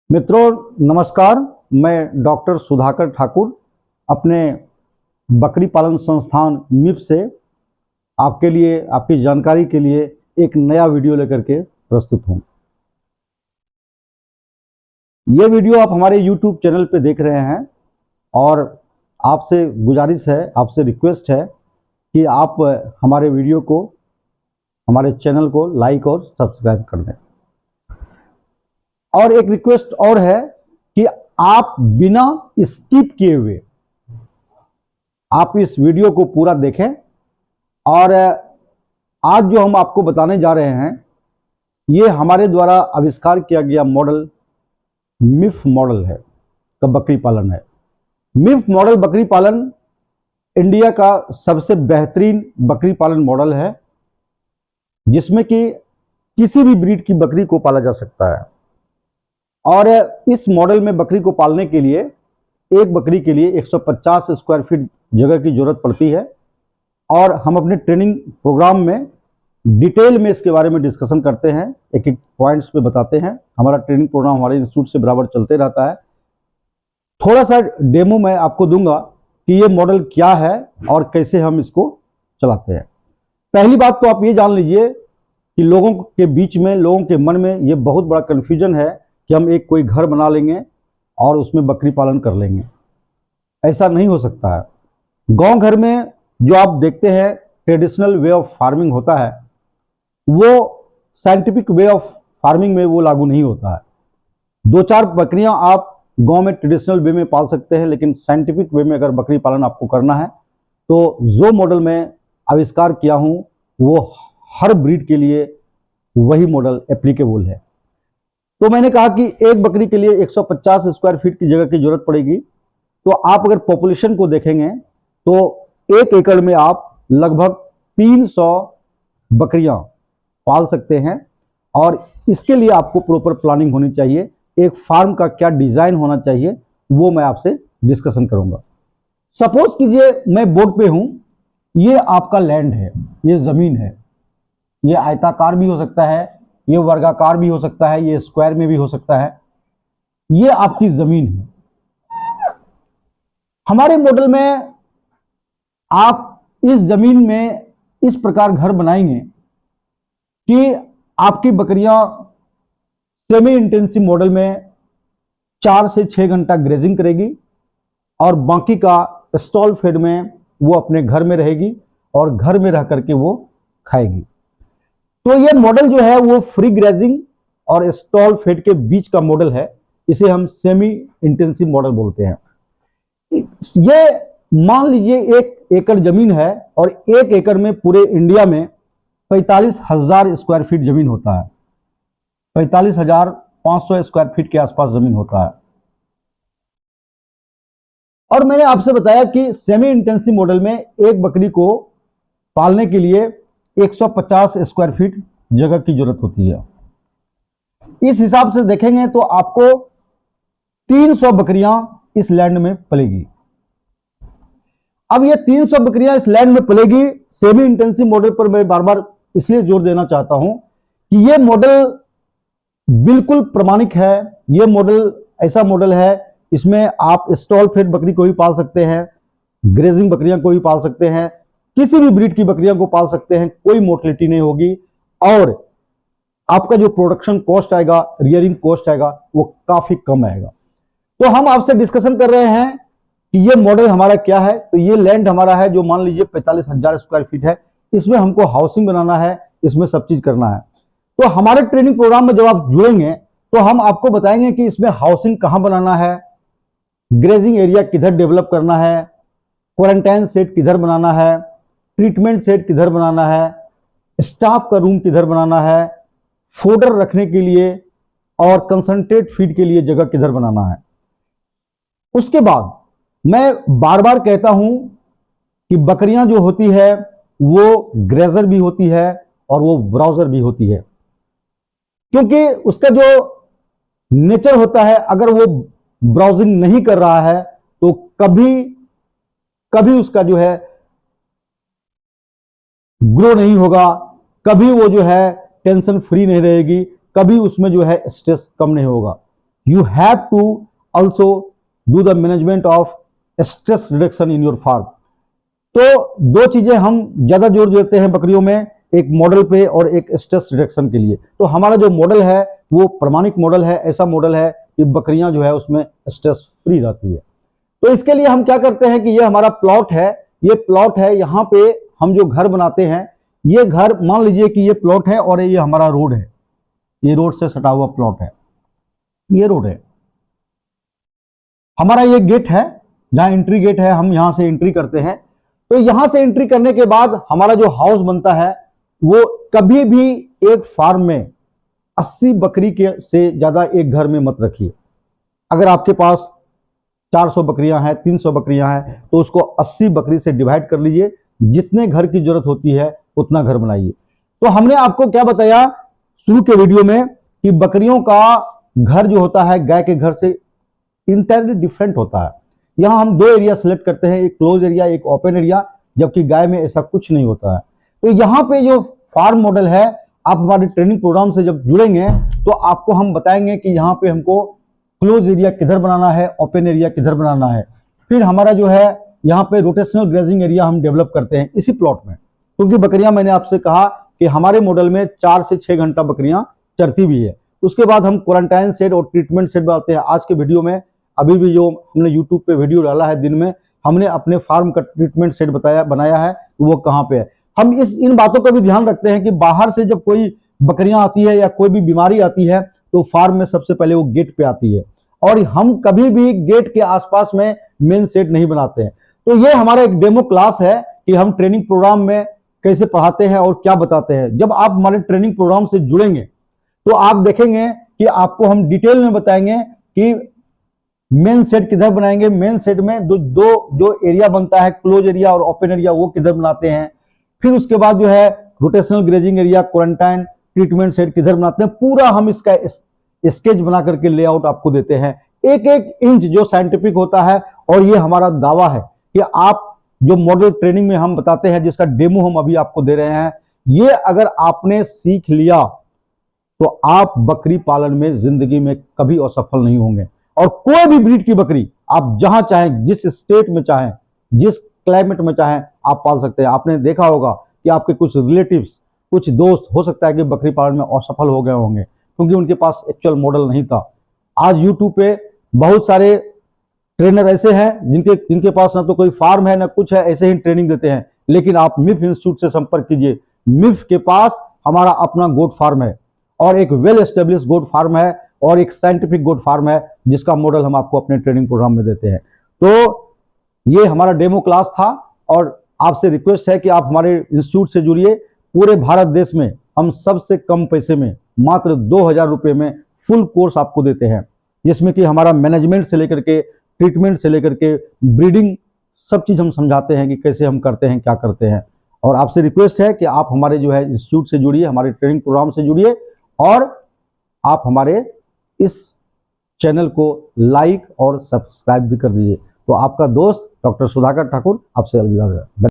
मित्रों नमस्कार। मैं डॉक्टर सुधाकर ठाकुर अपने बकरी पालन संस्थान मिप से आपके लिए आपकी जानकारी के लिए एक नया वीडियो लेकर के प्रस्तुत हूँ। ये वीडियो आप हमारे YouTube चैनल पे देख रहे हैं और आपसे गुजारिश है, आपसे रिक्वेस्ट है कि आप हमारे वीडियो को, हमारे चैनल को लाइक और सब्सक्राइब कर दें। और एक रिक्वेस्ट और है कि आप बिना स्किप किए हुए आप इस वीडियो को पूरा देखें। और आज जो हम आपको बताने जा रहे हैं ये हमारे द्वारा आविष्कार किया गया मॉडल मिफ मॉडल है का बकरी पालन है। मिफ मॉडल बकरी पालन इंडिया का सबसे बेहतरीन बकरी पालन मॉडल है जिसमें कि किसी भी ब्रीड की बकरी को पाला जा सकता है। और इस मॉडल में बकरी को पालने के लिए एक बकरी के लिए 150 स्क्वायर फीट जगह की जरूरत पड़ती है। और हम अपने ट्रेनिंग प्रोग्राम में डिटेल में इसके बारे में डिस्कशन करते हैं, एक एक पॉइंट्स पे बताते हैं। हमारा ट्रेनिंग प्रोग्राम हमारे इंस्टीट्यूट से बराबर चलते रहता है। थोड़ा सा डेमो मैं आपको दूंगा कि ये मॉडल क्या है और कैसे हम इसको चलाते हैं। पहली बात तो आप ये जान लीजिए कि लोगों के बीच में, लोगों के मन में ये बहुत बड़ा कन्फ्यूजन है कि हम एक कोई घर बना लेंगे और उसमें बकरी पालन कर लेंगे। ऐसा नहीं हो सकता है। गांव घर में जो आप देखते हैं ट्रेडिशनल वे ऑफ फार्मिंग होता है वो साइंटिफिक वे ऑफ फार्मिंग में वो लागू नहीं होता है। दो चार बकरियां आप गांव में ट्रेडिशनल वे में पाल सकते हैं, लेकिन साइंटिफिक वे में अगर बकरी पालन आपको करना है तो जो मॉडल मैं आविष्कार किया हूं वो हर ब्रीड के लिए वही मॉडल एप्लीकेबल है। तो मैंने कहा कि एक बकरी के लिए 150 स्क्वायर फीट की जगह की जरूरत पड़ेगी। तो आप अगर पॉपुलेशन को देखेंगे तो एक एकड़ में आप लगभग 300 बकरियां पाल सकते हैं। और इसके लिए आपको प्रॉपर प्लानिंग होनी चाहिए। एक फार्म का क्या डिजाइन होना चाहिए वो मैं आपसे डिस्कशन करूंगा। सपोज कीजिए मैं बोर्ड पे हूं, ये आपका लैंड है, ये जमीन है। ये आयताकार भी हो सकता है, ये वर्गाकार भी हो सकता है, ये स्क्वायर में भी हो सकता है। ये आपकी जमीन है। हमारे मॉडल में आप इस जमीन में इस प्रकार घर बनाएंगे कि आपकी बकरियां सेमी इंटेंसिव मॉडल में 4 से 6 घंटा ग्रेजिंग करेगी और बाकी का स्टॉल फेड में वो अपने घर में रहेगी और घर में रह करके वो खाएगी। तो ये मॉडल जो है वो फ्री ग्रेजिंग और स्टॉल फेड के बीच का मॉडल है। इसे हम सेमी इंटेंसिव मॉडल बोलते हैं। ये मान लीजिए 1 एकड़ जमीन है और 1 एकड़ में पूरे इंडिया में 45,000 स्क्वायर फीट जमीन होता है। 45,500 स्क्वायर फीट के आसपास जमीन होता है। और मैंने आपसे बताया कि सेमी इंटेंसिव मॉडल में एक बकरी को पालने के लिए 150 स्क्वायर फीट जगह की जरूरत होती है। इस हिसाब से देखेंगे तो आपको 300 बकरियां इस लैंड में पलेगी। अब ये 300 बकरियां इस लैंड में पलेगी। सेमी इंटेंसिव मॉडल पर मैं बार बार इसलिए जोर देना चाहता हूं कि ये मॉडल बिल्कुल प्रमाणिक है। ये मॉडल ऐसा मॉडल है, इसमें आप स्टॉल फेड बकरी को भी पाल सकते हैं, ग्रेजिंग बकरियां को भी पाल सकते हैं, किसी भी ब्रीड की बकरियां को पाल सकते हैं। कोई मोर्टेलिटी नहीं होगी और आपका जो प्रोडक्शन कॉस्ट आएगा, रियरिंग कॉस्ट आएगा, वो काफी कम आएगा। तो हम आपसे डिस्कशन कर रहे हैं कि ये मॉडल हमारा क्या है। तो ये लैंड हमारा है जो मान लीजिए 45,000 स्क्वायर फीट है। इसमें हमको हाउसिंग बनाना है, इसमें सब चीज करना है। तो हमारे ट्रेनिंग प्रोग्राम में जब आप जुड़ेंगे तो हम आपको बताएंगे कि इसमें हाउसिंग कहां बनाना है, ग्रेजिंग एरिया किधर डेवलप करना है, क्वारंटाइन सेट किधर बनाना है, ट्रीटमेंट सेट किधर बनाना है, स्टाफ का रूम किधर बनाना है, फोडर रखने के लिए और कंसंट्रेट फीड के लिए जगह किधर बनाना है। उसके बाद मैं बार बार कहता हूं कि बकरियां जो होती है वो ग्रेजर भी होती है और वो ब्राउजर भी होती है। क्योंकि उसका जो नेचर होता है, अगर वो ब्राउजिंग नहीं कर रहा है तो कभी कभी उसका जो है ग्रो नहीं होगा, कभी वो जो है टेंशन फ्री नहीं रहेगी, कभी उसमें जो है स्ट्रेस कम नहीं होगा। you have to also do the management of stress reduction in your farm। तो दो चीजें हम ज्यादा जोर देते हैं बकरियों में, एक मॉडल पे और एक स्ट्रेस रिडक्शन के लिए। तो हमारा जो मॉडल है वो प्रमाणिक मॉडल है, ऐसा मॉडल है कि बकरियां जो है उसमें स्ट्रेस फ्री रहती है। तो इसके लिए हम क्या करते हैं कि ये हमारा प्लॉट है, ये प्लॉट है, यहाँ पे हम जो घर बनाते हैं, ये घर मान लीजिए कि ये प्लॉट है और ये हमारा रोड है, ये रोड से सटा हुआ प्लॉट है, ये रोड है हमारा, ये गेट है जहां एंट्री गेट है, हम यहां से एंट्री करते हैं। तो यहां से एंट्री करने के बाद हमारा जो हाउस बनता है वो कभी भी एक फार्म में 80 बकरी के से ज्यादा एक घर में मत रखिए। अगर आपके पास 400 बकरियां हैं, 300 बकरियां हैं, तो उसको 80 बकरी से डिवाइड कर लीजिए, जितने घर की जरूरत होती है उतना घर बनाइए। तो हमने आपको क्या बताया शुरू के वीडियो में कि बकरियों का घर जो होता है गाय के घर से इंटायरली डिफरेंट होता है। यहां हम दो एरिया सेलेक्ट करते हैं, एक क्लोज एरिया, एक ओपन एरिया, जबकि गाय में ऐसा कुछ नहीं होता है। तो यहां पे जो फार्म मॉडल है, आप हमारे ट्रेनिंग प्रोग्राम से जब जुड़ेंगे तो आपको हम बताएंगे कि यहाँ पे हमको क्लोज एरिया किधर बनाना है, ओपन एरिया किधर बनाना है। फिर हमारा जो है यहाँ पे रोटेशनल ग्रेजिंग एरिया हम डेवलप करते हैं इसी प्लॉट में, क्योंकि बकरियां, मैंने आपसे कहा कि हमारे मॉडल में 4 से 6 घंटा बकरियां चरती भी है। उसके बाद हम क्वारंटाइन शेड और ट्रीटमेंट शेड बनाते हैं। आज के वीडियो में अभी भी जो हमने यूट्यूब पे वीडियो डाला है दिन में, हमने अपने फार्म का ट्रीटमेंट शेड बनाया है, वो कहाँ पे है। हम इन बातों का भी ध्यान रखते हैं कि बाहर से जब कोई बकरियां आती है या कोई भी बीमारी आती है तो फार्म में सबसे पहले वो गेट पे आती है, और हम कभी भी गेट के आसपास में मेन शेड नहीं बनाते हैं। तो ये हमारा एक डेमो क्लास है कि हम ट्रेनिंग प्रोग्राम में कैसे पढ़ाते हैं और क्या बताते हैं। जब आप हमारे ट्रेनिंग प्रोग्राम से जुड़ेंगे तो आप देखेंगे कि आपको हम डिटेल में बताएंगे कि मेन सेट किधर बनाएंगे, मेन सेट में जो एरिया बनता है क्लोज एरिया और ओपन एरिया, वो किधर बनाते हैं। फिर उसके बाद जो है rotational grazing area, quarantine, treatment set किधर बनाते हैं, पूरा हम इसका स्केच बना करके लेआउट आपको देते हैं, एक एक इंच जो साइंटिफिक होता है। और ये हमारा दावा है कि आप जो मॉडल ट्रेनिंग में हम बताते हैं, जिसका डेमो हम अभी आपको दे रहे हैं, ये अगर आपने सीख लिया तो आप बकरी पालन में जिंदगी में कभी असफल नहीं होंगे। और कोई भी ब्रीड की बकरी आप जहां चाहें, जिस स्टेट में चाहें, जिस क्लाइमेट में चाहें, आप पाल सकते हैं। आपने देखा होगा कि आपके कुछ रिलेटिव्स, कुछ दोस्त हो सकता है कि बकरी पालन में असफल हो गए होंगे क्योंकि उनके पास एक्चुअल मॉडल नहीं था। आज यूट्यूब पे बहुत सारे ट्रेनर ऐसे हैं जिनके पास ना तो कोई फार्म है ना कुछ है, ऐसे ही ट्रेनिंग देते हैं। लेकिन आप मिफ इंस्टीट्यूट से संपर्क कीजिए, मिफ के पास हमारा अपना गोट फार्म है और एक वेल एस्टेब्लिश गोट फार्म है और एक साइंटिफिक गोट फार्म है, जिसका मॉडल हम आपको अपने ट्रेनिंग प्रोग्राम में देते हैं। तो ये हमारा डेमो क्लास था और आपसे रिक्वेस्ट है कि आप हमारे इंस्टीट्यूट से जुड़िए। पूरे भारत देश में हम सबसे कम पैसे में मात्र 2000 रुपये में फुल कोर्स आपको देते हैं, जिसमें कि हमारा मैनेजमेंट से लेकर के ट्रीटमेंट से लेकर के ब्रीडिंग सब चीज़ हम समझाते हैं कि कैसे हम करते हैं, क्या करते हैं। और आपसे रिक्वेस्ट है कि आप हमारे जो है इंस्टीट्यूट से जुड़िए, हमारे ट्रेनिंग प्रोग्राम से जुड़िए और आप हमारे इस चैनल को लाइक और सब्सक्राइब भी कर दीजिए। तो आपका दोस्त डॉक्टर सुधाकर ठाकुर आपसे अलविदा।